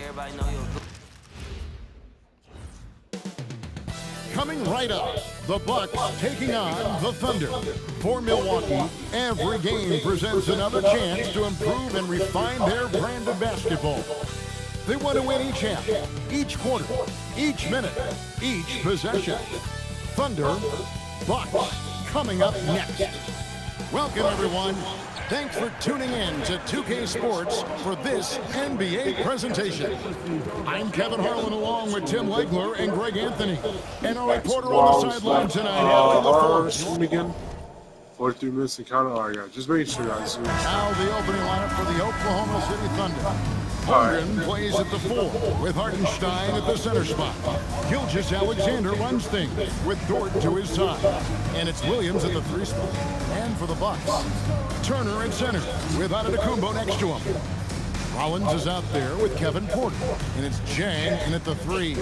Everybody know you're good. Coming right up, the Bucks taking on the Thunder. For Milwaukee, every game presents another chance to improve and refine their brand of basketball. They want to win each half, each quarter, each minute, each possession. Thunder, Bucks, coming up next. Welcome, everyone. Thanks for tuning in to 2K Sports for this NBA presentation. I'm Kevin Harlan along with Tim Legler and Greg Anthony. And our reporter on the sideline tonight, Allie LaForce. Again? 43 minutes and count. All right, guys. Just making sure, guys. Now the opening lineup for the Oklahoma City Thunder. Holmgren plays at the 4 with Hartenstein at the center spot. Gilgeous-Alexander runs things with Dort to his side. And it's Williams at the 3 spot. And for the Bucks, Turner at center with Antetokounmpo next to him. Rollins is out there with Kevin Porter. And it's Jang in at the 3.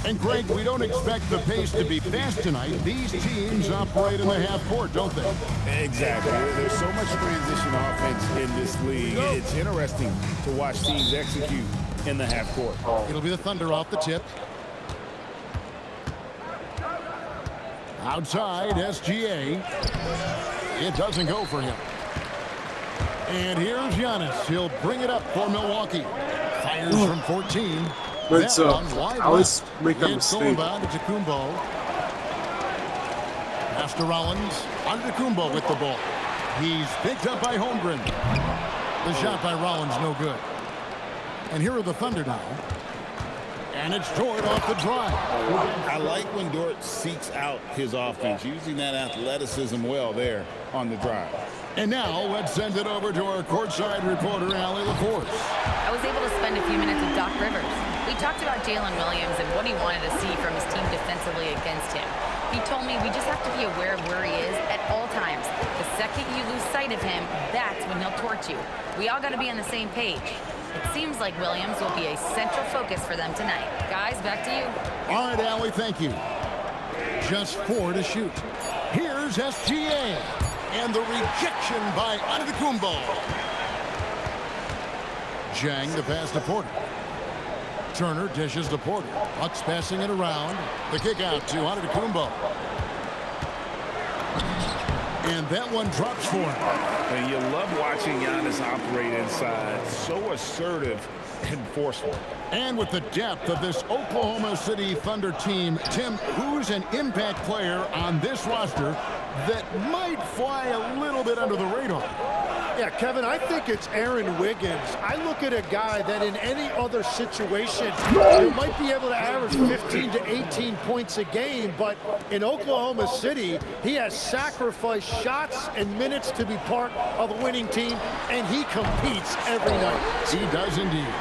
And Greg, we don't expect the pace to be fast tonight. These teams operate in the half court, don't they? Exactly. There's so much transition offense in this league. It's interesting to watch teams execute in the half court. It'll be the Thunder off the tip. Outside, SGA. It doesn't go for him. And here's Giannis. He'll bring it up for Milwaukee. Fires from 14. But I always make that it's mistake. Antetokounmpo. Pass to Rollins. Antetokounmpo with the ball. He's picked up by Holmgren. The shot by Rollins, no good. And here are the Thunder now. And it's Dort off the drive. I like when Dort seeks out his offense, using that athleticism well there on the drive. And now let's send it over to our courtside reporter, Allie LaForce. I was able to spend a few minutes with Doc Rivers. We talked about Jalen Williams and what he wanted to see from his team defensively against him. He told me we just have to be aware of where he is at all times. The second you lose sight of him, that's when he'll torch you. We all got to be on the same page. It seems like Williams will be a central focus for them tonight. Guys, back to you. All right, Allie, thank you. Just 4 to shoot. Here's SGA. And the rejection by Antetokounmpo. Jang the pass to Porter. Turner dishes to Porter. Bucks passing it around. The kick out to Antetokounmpo. And that one drops for him. And you love watching Giannis operate inside. So assertive and forceful. And with the depth of this Oklahoma City Thunder team, Tim, who's an impact player on this roster that might fly a little bit under the radar? Yeah, Kevin, I think it's Aaron Wiggins. I look at a guy that in any other situation, might be able to average 15 to 18 points a game, but in Oklahoma City, he has sacrificed shots and minutes to be part of a winning team, and he competes every night. He does indeed.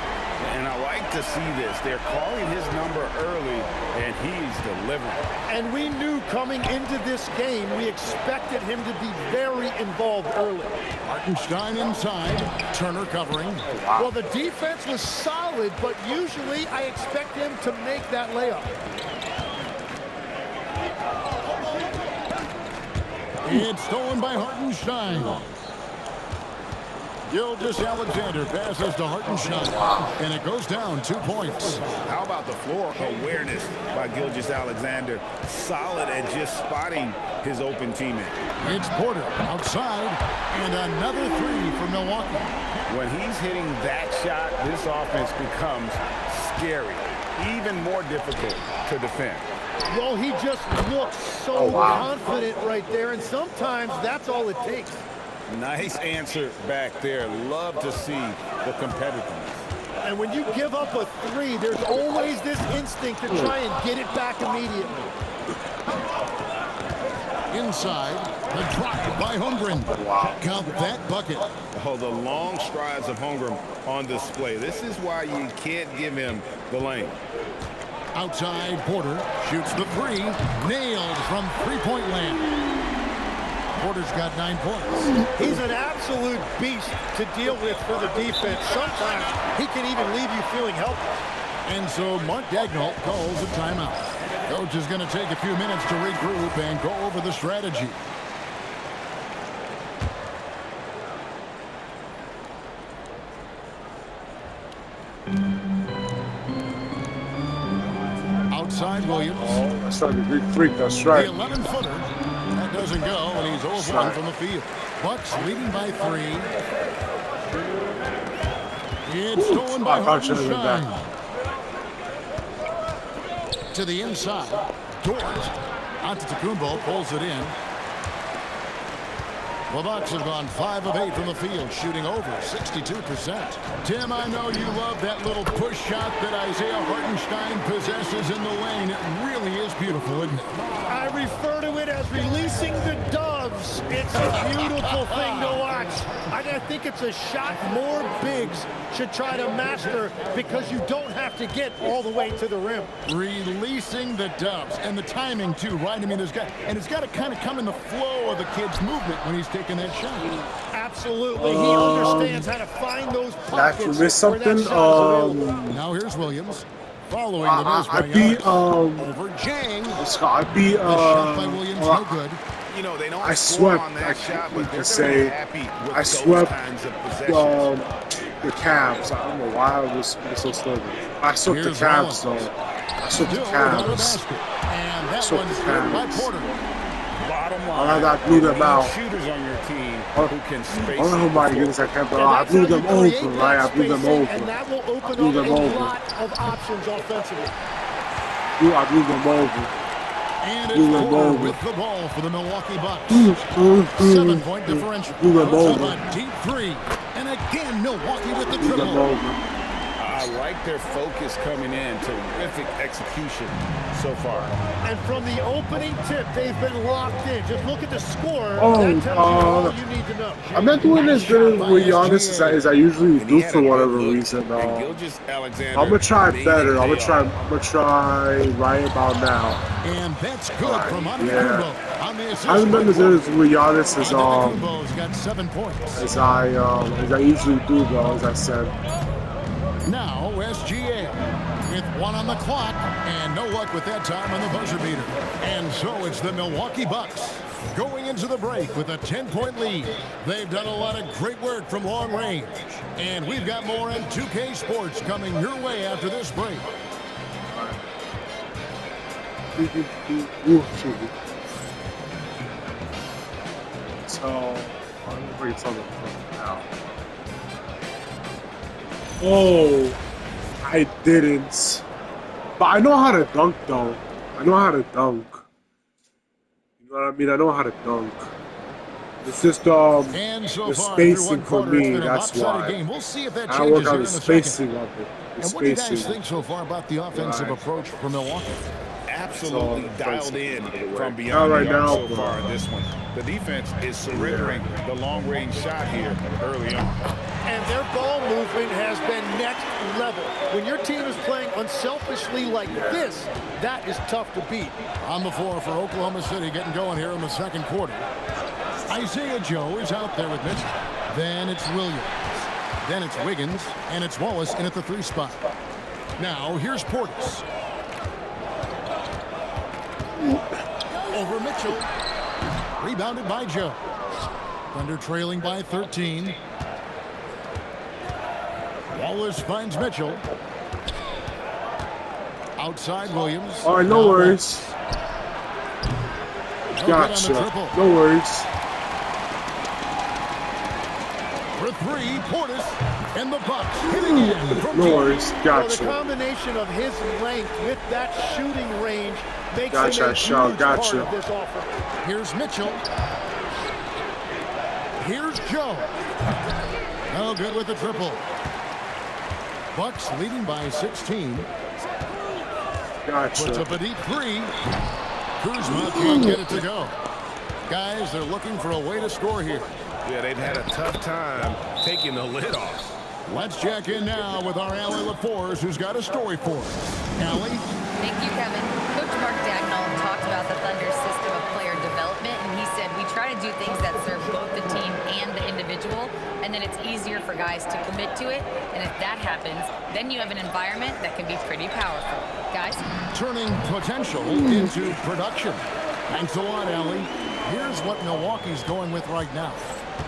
And I like to see this. They're calling his number early, and he's delivering. And we knew coming into this game, we expected him to be very involved early. Hartenstein inside. Turner covering. Well, the defense was solid, but usually I expect him to make that layup. It's stolen by Hartenstein. Gilgeous-Alexander passes to Hartenstein, and it goes down 2 points. How about the floor awareness by Gilgeous-Alexander? Solid at just spotting his open teammate. It's Porter outside, and another 3 for Milwaukee. When he's hitting that shot, this offense becomes scary, even more difficult to defend. Well, he just looks so confident right there, and sometimes that's all it takes. Nice answer back there. Love to see the competitiveness. And when you give up a 3, there's always this instinct to try and get it back immediately. Inside, the drop by Holmgren. Count that bucket. Oh, the long strides of Holmgren on display. This is why you can't give him the lane. Outside, Porter shoots the 3. Nailed from three-point land. Porter's got 9 points. He's an absolute beast to deal with for the defense. Sometimes he can even leave you feeling helpless. And so Mark Daigneault calls a timeout. Coach is going to take a few minutes to regroup and go over the strategy. Outside Williams. Oh, that's right, the Greek freak. That's The right. 11-footer. That doesn't go, and he's 0 for 1 from the field. Bucks leading by 3. It's stolen by Hartenstein. To the inside. Dort. Antetokounmpo pulls it in. The Bucks have gone 5 of 8 from the field, shooting over 62%. Tim, I know you love that little push shot that Isaiah Hartenstein possesses in the lane. It really is beautiful, isn't it? I refer to it as releasing the doves. It's a beautiful thing to watch. I think it's a shot more bigs should try to master because you don't have to get all the way to the rim. Releasing the doves and the timing too, right? I mean, it's got to kind of come in the flow of the kid's movement when he's taking that shot. Absolutely, he understands how to find those pockets. Did I miss something? Now here's Williams. Following the miss by Giannis. Over Jang. I beat, The shot by Williams, no good. You know, they don't I score swept, on that shot, but they're say, happy with I those swept kinds of possessions. the Cavs. I don't know why I was so stubborn. I swept Here's the Cavs, Rollins. though. I swept the Still without a Cavs. basket. And that So one's good by Cavs. Porter. Bottom I line, blew them you need out. shooters on your team Oh, who can space Oh my the goodness, I can't believe And I that's blew how them you create over, that right? I blew them spacing, over. and that will open blew up them a over. lot of options offensively. I blew them over. And Blew it's them Porter over. with the ball for the Milwaukee Bucks. Blew 7-point differential. them Puts up over. a deep 3. And again, Milwaukee with the them triple. over. I like their focus coming in. Terrific execution so far. And from the opening tip, they've been locked in. Just look at the score. Oh, that tells you all you need to know. I'm not doing as good with Giannis as I usually And do he had for a good whatever look, reason. and Gilgeous-Alexander I'm gonna try made better. it I'm pay gonna try right about now. And that's good from Yeah. Antetokounmpo. On the assist I haven't been as good as with Giannis Antetokounmpo's got 7 points. as I usually do, though. As I said. Now SGA with 1 on the clock and no luck with that time on the buzzer beater. And so it's the Milwaukee Bucks going into the break with a 10-point lead. They've done a lot of great work from long range. And we've got more on 2K Sports coming your way after this break. So, I'm gonna bring something now. Oh, I didn't. But I know how to dunk, though. I know how to dunk. You know what I mean? I know how to dunk. It's just And so the far, through spacing one for quarter, it's me. been a That's lopsided why. game. We'll see if that I changes work here on in the a second. spacing of it. The And what do you guys spacing. think so far about the offensive Right. approach for Milwaukee? Absolutely So, dialed in from Not beyond right the arc now, so but- far in this one. The defense is surrendering the long-range shot here early on. And their ball movement has been next level. When your team is playing unselfishly like this, that is tough to beat. On the floor for Oklahoma City, getting going here in the second quarter. Isaiah Joe is out there with Mitchell. Then it's Williams. Then it's Wiggins. And it's Wallace in at the 3 spot. Now, here's Portis. Over Mitchell. Rebounded by Joe. Thunder trailing by 13. Wallace finds Mitchell. Outside Williams. All right, no Now worries. no good on the Gotcha. triple. No worries. For 3, Portis and the Bucks hitting it from No deep. worries. So the Gotcha. combination of his length with that shooting range makes Gotcha, him a Shaw, huge gotcha. part of this offense. Here's Mitchell. Here's Joe. No good with the triple. Bucks leading by 16. Puts Gotcha. up a deep 3. Kuzma can't get it to go. Guys, they're looking for a way to score here. Yeah, they've had a tough time taking the lid off. Let's check in now with our Allie LaForce, who's got a story for us. Allie? Thank you, Kevin. Coach Mark Dagnall talked about the Thunder's system of player development, and he said, we try to do things that serve both the team and the individual, and then it's easier for guys to commit to it, and if that happens, then you have an environment that can be pretty powerful. Guys? Turning potential into production. Thanks a lot, Allie. Here's what Milwaukee's going with right now.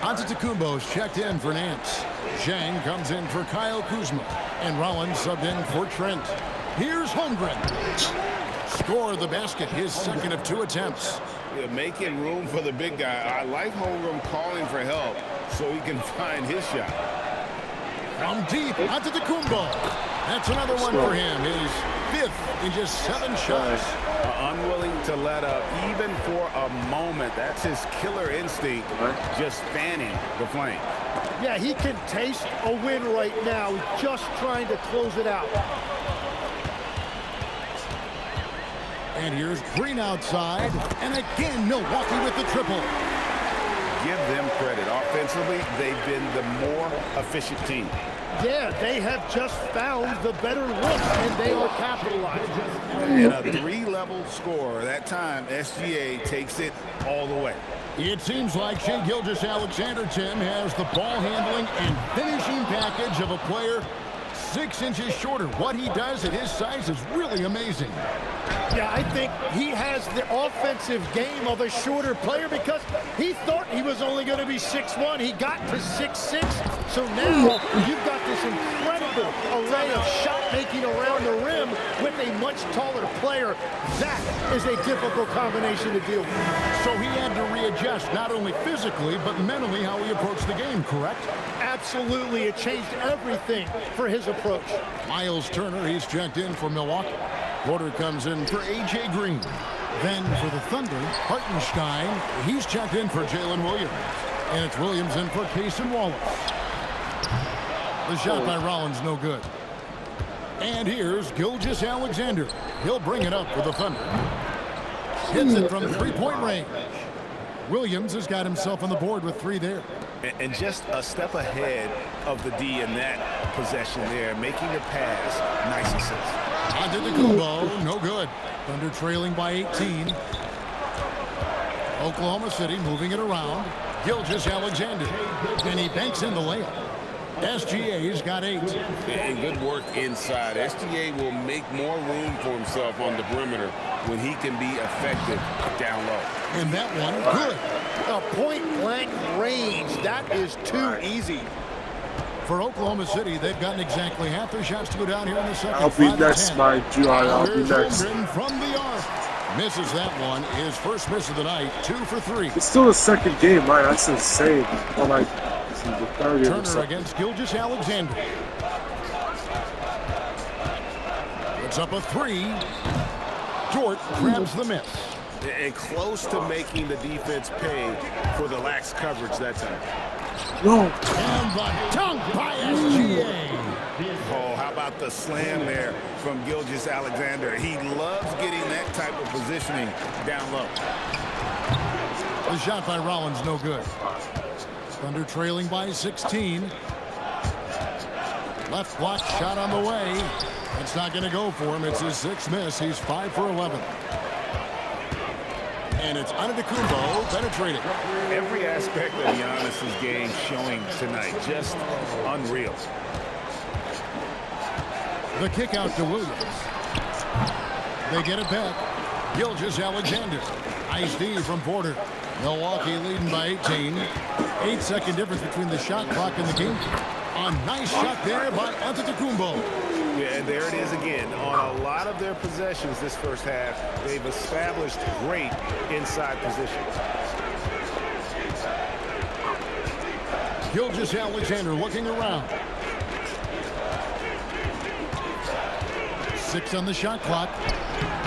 Antetokounmpo's checked in for Nance. Zhang comes in for Kyle Kuzma. And Rollins subbed in for Trent. Here's Holmgren. score the basket, his second of 2 attempts. Yeah, making room for the big guy. I like Holmgren calling for help so he can find his shot. From deep, Antetokounmpo. That's another one for him. His 5th in just 7 shots. Unwilling to let up, even for a moment. That's his killer instinct, just fanning the flame. Yeah, he can taste a win right now. He's just trying to close it out. And here's Green outside. And again, Milwaukee with the triple. Give them credit. Offensively, they've been the more efficient team. Yeah, they have just found the better look, and they are capitalizing. And a 3-level score. That time, SGA takes it all the way. It seems like Shai Gilgeous-Alexander, Tim, has the ball handling and finishing package of a player 6 inches shorter. What he does at his size is really amazing. Yeah, I think he has the offensive game of a shorter player because he thought he was only going to be 6'1". He got to 6'6". So now you've got this incredible array of shot making around the rim with a much taller player. That is a difficult combination to deal with. So he had to readjust not only physically but mentally how he approached the game, correct? Absolutely. It changed everything for his approach. Miles Turner, he's checked in for Milwaukee. Porter comes in for A.J. Green. Then for the Thunder, Hartenstein, he's checked in for Jalen Williams. And it's Williams in for Cason Wallace. The shot by Rollins, no good. And here's Gilgeous-Alexander. He'll bring it up for the Thunder. Hits it from 3-point range. Williams has got himself on the board with 3 there. And just a step ahead of the D in that possession there, making the pass. Nice assist. Antetokounmpo, no good. Thunder trailing by 18. Oklahoma City moving it around. Gilgeous-Alexander. And he banks in the layup. SGA's got 8. And good work inside. SGA will make more room for himself on the perimeter when he can be effective down low. And that one, good. A point-blank range. That is too easy. For Oklahoma City, they've gotten exactly half their shots to go down here in the second. I'll be next, mind you. I'll be next. From the arc. Misses that one. His first miss of the night. 2 for 3. It's still the second game, right? That's insane. I'm like, this is the third game. Turner against Gilgeous-Alexander. Puts up a 3. Dort grabs the miss. And close to making the defense pay for the lax coverage that time. No. And the dunk by SGA. Oh, how about the slam there from Gilgeous-Alexander? He loves getting that type of positioning down low. The shot by Rollins, no good. Thunder trailing by 16. Left block shot on the way. It's not going to go for him. It's his 6th miss. He's 5 for 11. And it's Antetokounmpo penetrating. Every aspect of Giannis' game showing tonight. Just unreal. The kick out to Williams. They get it back. Gilgeous-Alexander. Nice D from Porter. Milwaukee leading by 18. 8-second difference between the shot clock and the game. A nice shot there by Antetokounmpo. Yeah, and there it is again. On a lot of their possessions this first half, they've established great inside positions. Gilgeous-Alexander looking around. 6 on the shot clock.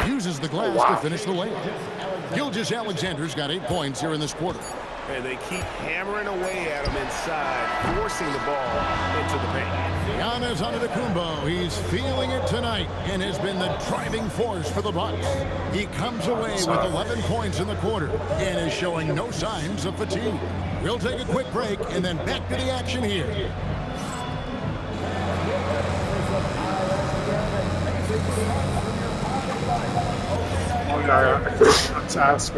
Uses the glass to finish the layup. Gilgeous-Alexander's got 8 points here in this quarter. And they keep hammering away at him inside, forcing the ball into the paint. Giannis Antetokounmpo, he's feeling it tonight and has been the driving force for the Bucks. He comes away with 11 points in the quarter and is showing no signs of fatigue. We'll take a quick break and then back to the action here. Let's ask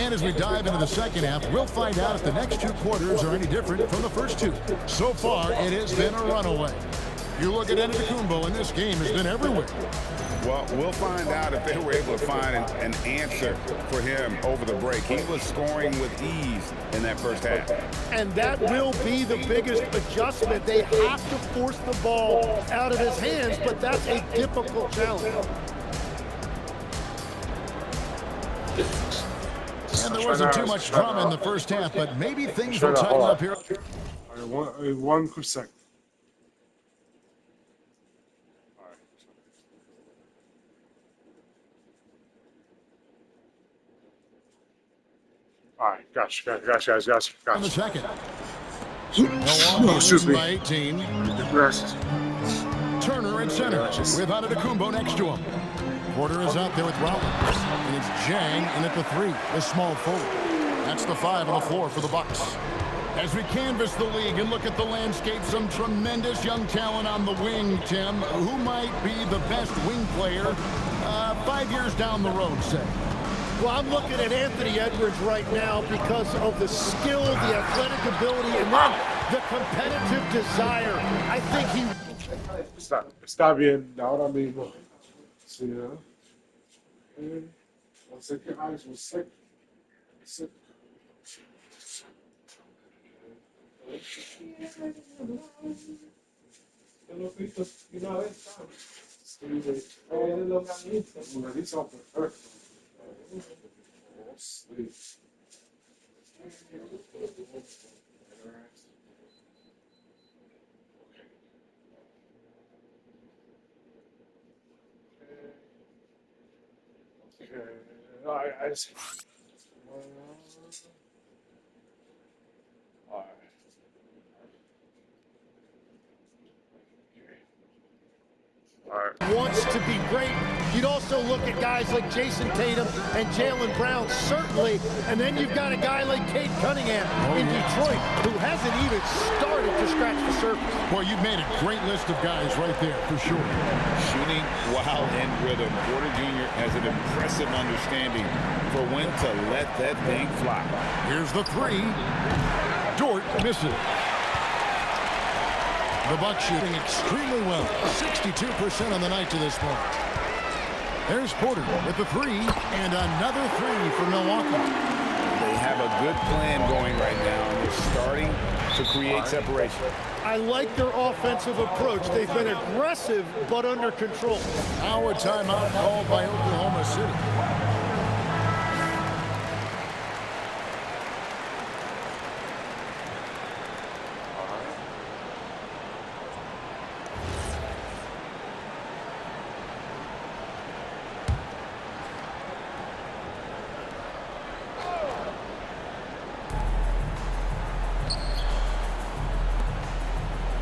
And as we dive into the second half, we'll find out if the next two quarters are any different from the first two. So far, it has been a runaway. You look at Antetokounmpo, and this game has been everywhere. Well, we'll find out if they were able to find an answer for him over the break. He was scoring with ease in that first half. And that will be the biggest adjustment. They have to force the ball out of his hands, but that's a difficult challenge. And there wasn't too much drama in the first half, but maybe things will tighten up here. One quick second. All right, gotcha, guys. In the second. Oh, excuse me. By 18. Turner at center with Antetokounmpo next to him. Porter is out there with Rollins. And it's Jang in at the 3, the small forward. That's the 5 on the floor for the Bucks. As we canvass the league and look at the landscape, some tremendous young talent on the wing, Tim. Who might be the best wing player 5 years down the road, say? Well, I'm looking at Anthony Edwards right now because of the skill, the athletic ability, and then the competitive desire. I think he... Está bien, ahora mismo. Sí, one second, eyes, one second. I just... wants to be great. You'd also look at guys like Jason Tatum and Jaylen Brown, certainly. And then you've got a guy like Cade Cunningham in Detroit who hasn't even started to scratch the surface. Boy, you've made a great list of guys right there, for sure. Shooting while in rhythm. Porter Jr. has an impressive understanding for when to let that thing fly. Here's the 3. Dort misses. The Bucks shooting extremely well. 62% on the night to this point. There's Porter with the 3, and another 3 for Milwaukee. They have a good plan going right now, and they're starting to create separation. I like their offensive approach. They've been aggressive, but under control. Now a timeout called by Oklahoma City.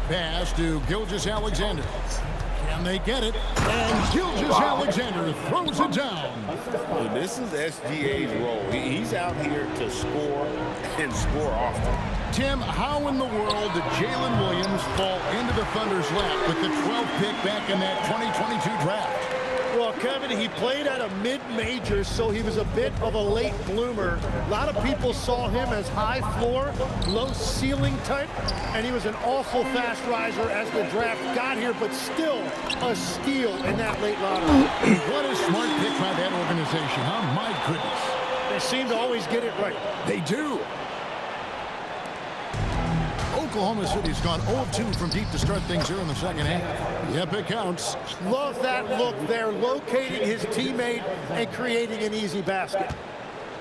Pass to Gilgeous-Alexander. Can they get it? And Gilgeous-Alexander throws it down. Well, this is SGA's role. He's out here to score and score often. Tim, how in the world did Jalen Williams fall into the Thunder's lap with the 12th pick back in that 2022 draft? Well, Kevin, he played at a mid-major, so he was a bit of a late bloomer. A lot of people saw him as high floor, low ceiling type, and he was an awful fast riser as the draft got here, but still a steal in that late lottery. What a smart pick by that organization, huh? My goodness. They seem to always get it right. They do. Oklahoma City's gone 0-2 from deep to start things here in the second half. Yep, it counts. Love that look there, locating his teammate and creating an easy basket.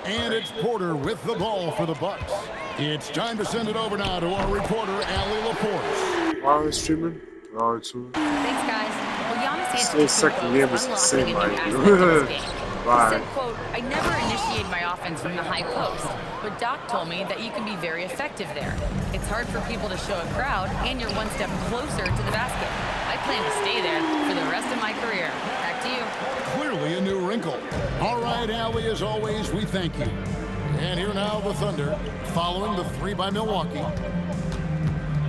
And it's Porter with the ball for the Bucks. It's time to send it over now to our reporter, Allie Laporte. Are we streaming? Thanks, guys. Well, Giannis Still second game is the same, right? He said, quote, "I never initiate my offense from the high post, but Doc told me that you can be very effective there. It's hard for people to show a crowd, and you're one step closer to the basket. I plan to stay there for the rest of my career." Back to you. Clearly a new wrinkle. All right, Allie, as always, we thank you. And here now the Thunder, following the 3 by Milwaukee.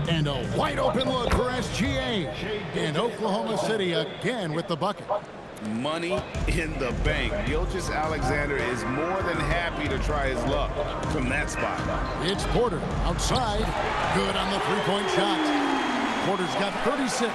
And a wide open look for SGA. And Oklahoma City again with the bucket. money in the bank. Gilgeous-Alexander is more than happy to try his luck from that spot. It's Porter outside. Good on the three-point shot. Porter's got 36.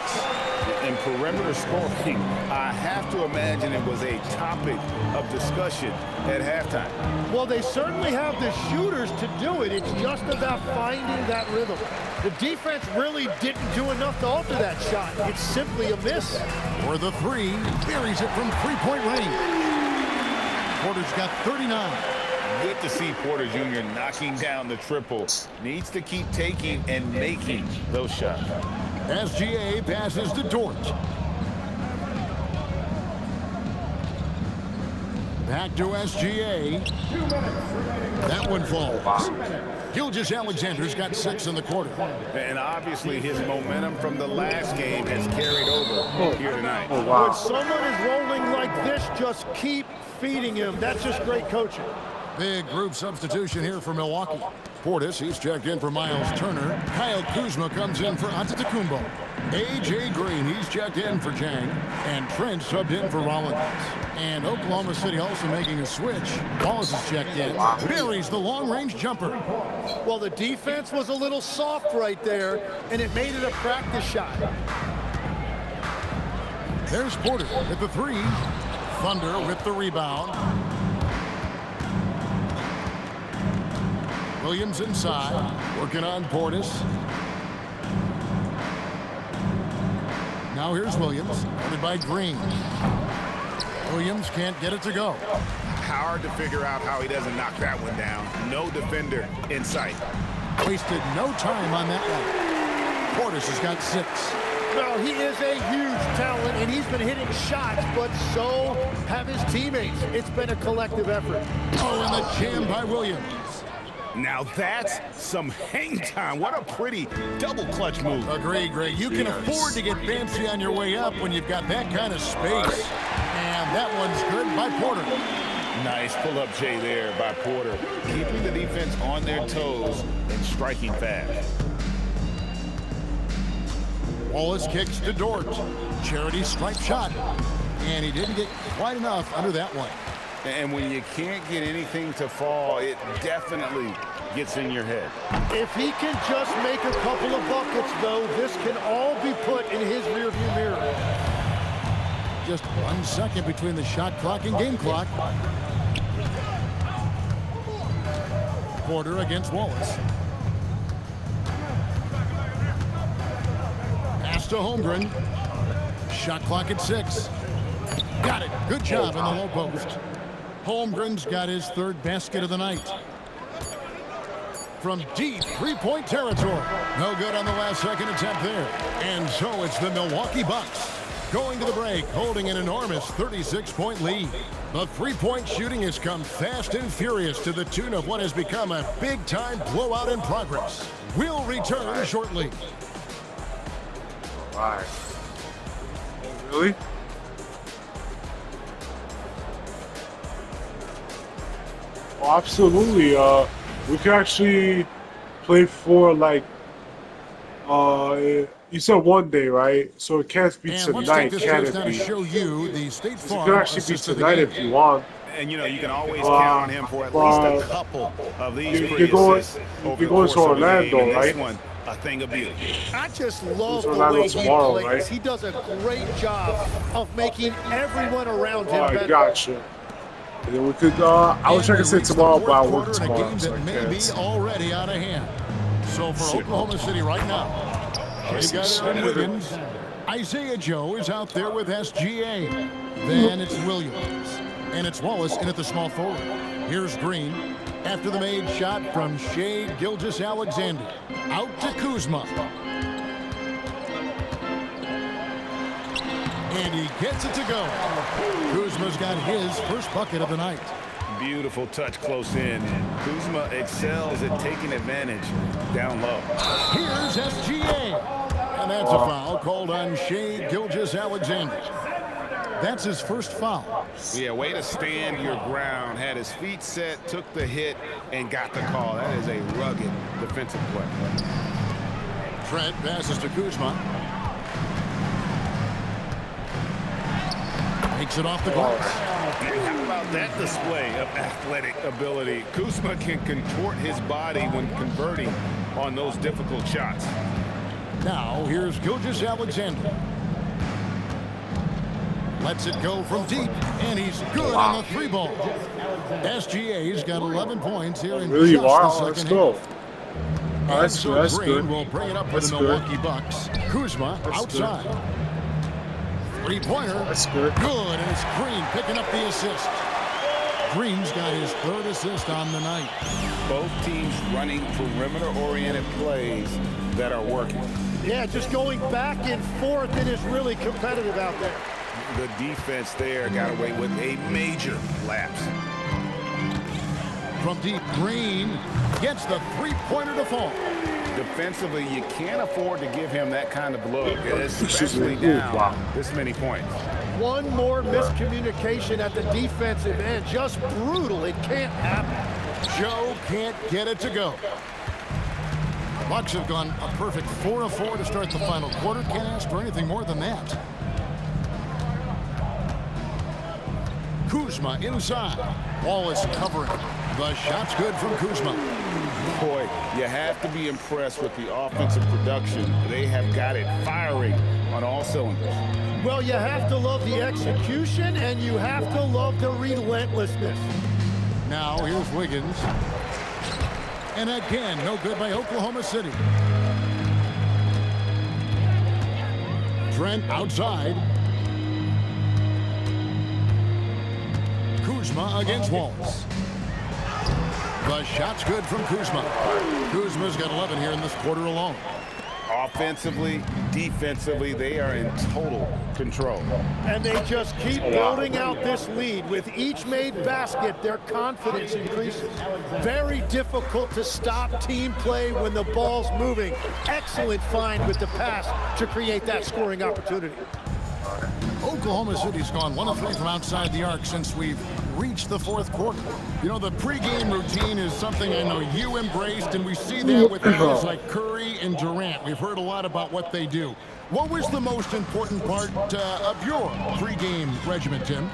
In perimeter scoring, I have to imagine it was a topic of discussion at halftime. Well, they certainly have the shooters to do it. It's just about finding that rhythm. The defense really didn't do enough to alter that shot. It's simply a miss. For the three, buries it from three-point range. Porter's got 39. Good to see Porter Jr. knocking down the triple. Needs to keep taking and making those shots. SGA passes to Dort. Back to SGA. That one falls. Gilgeous-Alexander's got 6 in the quarter. And obviously his momentum from the last game has carried over here tonight. When someone is rolling like this, just keep feeding him. That's just great coaching. Big group substitution here for Milwaukee. Portis, he's checked in for Miles Turner. Kyle Kuzma comes in for Antetokounmpo. A.J. Green, he's checked in for Jang. And Trent subbed in for Rollins. And Oklahoma City also making a switch. Wallace is checked in. Buries the long-range jumper. Well, the defense was a little soft right there, and it made it a practice shot. There's Porter with the three. Thunder with the rebound. Williams inside, working on Portis. Now here's Williams, guarded by Green. Williams can't get it to go. Hard to figure out how he doesn't knock that one down. No defender in sight. Wasted no time on that one. Portis has got 6. Well, he is a huge talent, and he's been hitting shots, but so have his teammates. It's been a collective effort. Oh, and the jam by Williams. Now that's some hang time. What a pretty double clutch move. Agree, Greg. You can afford to get fancy on your way up when you've got that kind of space. And that one's good by Porter. Nice pull-up J there by Porter. Keeping the defense on their toes and striking fast. Wallace kicks to Dort. Charity stripe shot. And he didn't get quite enough under that one. And when you can't get anything to fall, it definitely gets in your head. If he can just make a couple of buckets, though, this can all be put in his rearview mirror. Just 1 second between the shot clock and game clock. Porter against Wallace. Pass to Holmgren. Shot clock at 6. Got it. Good job in the low post. Holmgren's got his 3rd basket of the night. From deep three-point territory. No good on the last second attempt there. And so it's the Milwaukee Bucks going to the break, holding an enormous 36-point lead. The three-point shooting has come fast and furious to the tune of what has become a big-time blowout in progress. We'll return shortly. All right. Really? Oh, absolutely. We could actually play for like you said one day, right? So it can't be tonight, can it be? Show you the State Farm it could actually be tonight if you want. And you know you can always count on him for at least a couple of these you're going to Orlando, right? One, a thing of beauty. I just love the way he plays. Right? He does a great job of making everyone around him better. I gotcha. And then we could, I was trying to say tomorrow, but I work tomorrow. A game that may be already out of hand. So for Oklahoma City right now, they've got Aaron Wiggins. Isaiah Joe is out there with SGA. Then it's Williams. And it's Wallace in at the small forward. Here's Green. After the made shot from Shai Gilgeous-Alexander. Out to Kuzma. And he gets it to go. Kuzma's got his first bucket of the night. Beautiful touch close in. Kuzma excels at taking advantage down low. Here's SGA. And that's a foul called on Shai Gilgeous-Alexander. That's his first foul. Yeah, way to stand your ground. Had his feet set, took the hit, and got the call. That is a rugged defensive play. Trent passes to Kuzma. He takes it off the glass. How about that display of athletic ability? Kuzma can contort his body when converting on those difficult shots. Now, here's Gilgeous-Alexander. Lets it go from deep, and he's good on the 3-ball. SGA's got 11 points here in Really? just the Wow, second let's half. go. Oh, that's So good. That's Green good. will bring it up for That's the good. Milwaukee Bucks. Kuzma That's outside. Three-pointer. That's good. Good, and it's Green picking up the assist. Green's got his 3rd assist on the night. Both teams running perimeter-oriented plays that are working. Yeah, just going back and forth, it is really competitive out there. The defense there got away with a major lapse. From deep, Green gets the 3-pointer to fall. Defensively, you can't afford to give him that kind of look, especially down this many points. One more miscommunication at the defensive end. Just brutal. It can't happen. Joe can't get it to go. Bucks have gone a perfect 4 of 4 to start the final quarter. Can't ask for anything more than that. Kuzma inside. Wallace covering. The shot's good from Kuzma. Boy, you have to be impressed with the offensive production. They have got it firing on all cylinders. Well, you have to love the execution, and you have to love the relentlessness. Now here's Wiggins. And again, no good by Oklahoma City. Trent outside. Kuzma against Wallace. The shot's good from Kuzma. Kuzma's got 11 here in this quarter alone. Offensively, defensively, they are in total control. And they just keep building out this lead. With each made basket, their confidence increases. Very difficult to stop team play when the ball's moving. Excellent find with the pass to create that scoring opportunity. Oklahoma City's gone 1 of 3 from outside the arc since we've reached the 4th quarter. You know, the pregame routine is something I know you embraced, and we see that with guys like Curry and Durant. We've heard a lot about what they do. What was the most important part of your pregame regimen, Tim?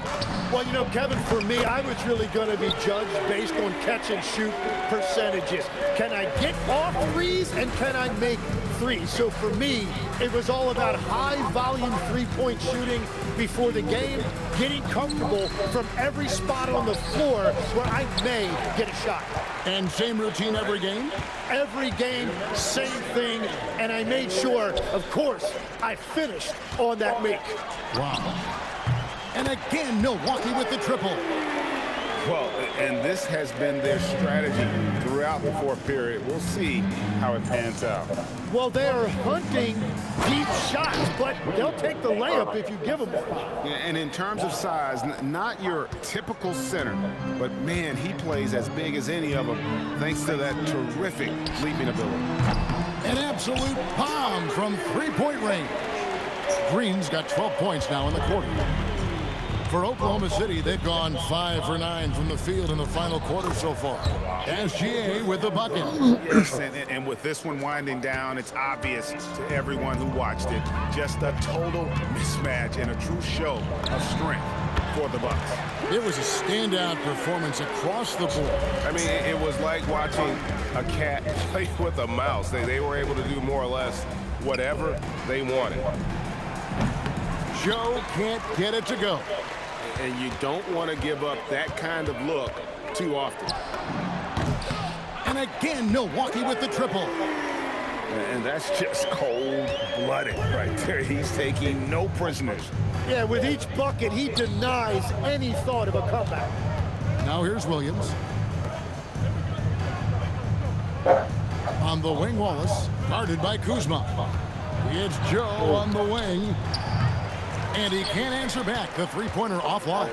Well, you know, Kevin, for me, I was really going to be judged based on catch-and-shoot percentages. Can I get off threes, and can I make threes? So for me, it was all about high-volume three-point shooting before the game, getting comfortable from every spot on the floor where I may get a shot. And same routine every game? Every game, same thing, and I made sure, of course, I finished on that make. Wow. And again, Milwaukee with the triple. Well, and this has been their strategy throughout the 4th period. We'll see how it pans out. Well, they are hunting deep shots, but they'll take the layup if you give them one. And in terms of size, not your typical center, but man, he plays as big as any of them thanks to that terrific leaping ability. An absolute bomb from 3-point range. Green's got 12 points now in the quarter. For Oklahoma City, they've gone 5 for 9 from the field in the final quarter so far. SGA with the bucket. Yes, and with this one winding down, it's obvious to everyone who watched it. Just a total mismatch and a true show of strength for the Bucks. It was a standout performance across the board. I mean, it was like watching a cat play with a mouse. They were able to do more or less whatever they wanted. Joe can't get it to go. And you don't want to give up that kind of look too often. And again, Milwaukee with the triple. And that's just cold-blooded right there. He's taking no prisoners. Yeah, with each bucket, he denies any thought of a comeback. Now here's Williams. On the wing, Wallace, guarded by Kuzma. It's Joe on the wing. And he can't answer back. The 3-pointer offline.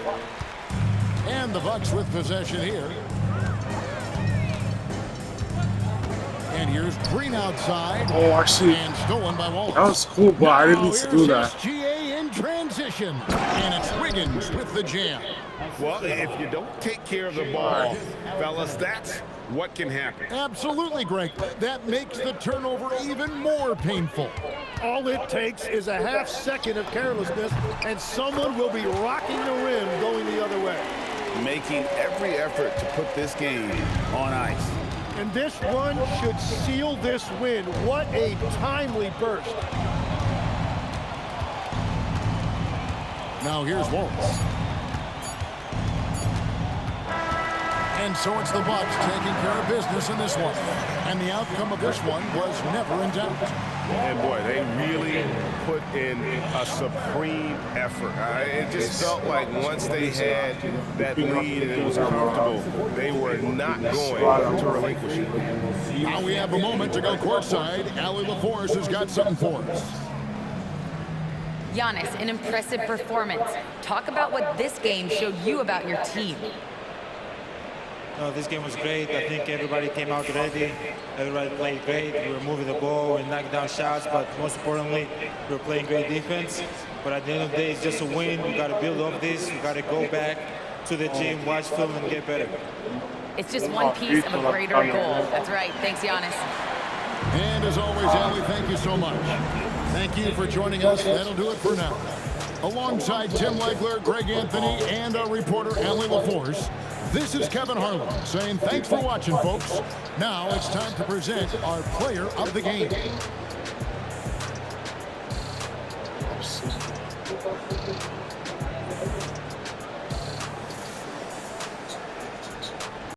And the Bucks with possession here. And here's Green outside. Oh, actually, and stolen by Wallace. that was cool, but I didn't need to do that. SGA in transition. And it's Wiggins with the jam. Well, if you don't take care of the ball, fellas, that's what can happen. Absolutely, Greg. That makes the turnover even more painful. All it takes is a half second of carelessness, and someone will be rocking the rim going the other way. Making every effort to put this game on ice. And this run should seal this win. What a timely burst. Now here's Wallace. And so it's the Bucks taking care of business in this one. And the outcome of this one was never in doubt. And boy, they really put in a supreme effort. It just felt like once they had that lead and it was comfortable, they were not going to relinquish it. Now we have a moment to go courtside. Allie LaForce has got something for us. Giannis, an impressive performance. Talk about what this game showed you about your team. This game was great. I think everybody came out ready. Everybody played great. We were moving the ball, we knocking down shots, but most importantly, we were playing great defense. But at the end of the day, it's just a win. We got to build off this. We got to go back to the gym, watch film, and get better. It's just one piece of a greater goal. That's right. Thanks, Giannis. And as always, Allie, thank you so much. Thank you for joining us. That'll do it for now. Alongside Tim Legler, Greg Anthony, and our reporter, Allie LaForce, this is Kevin Harlan saying thanks for watching, folks. Now it's time to present our player of the game.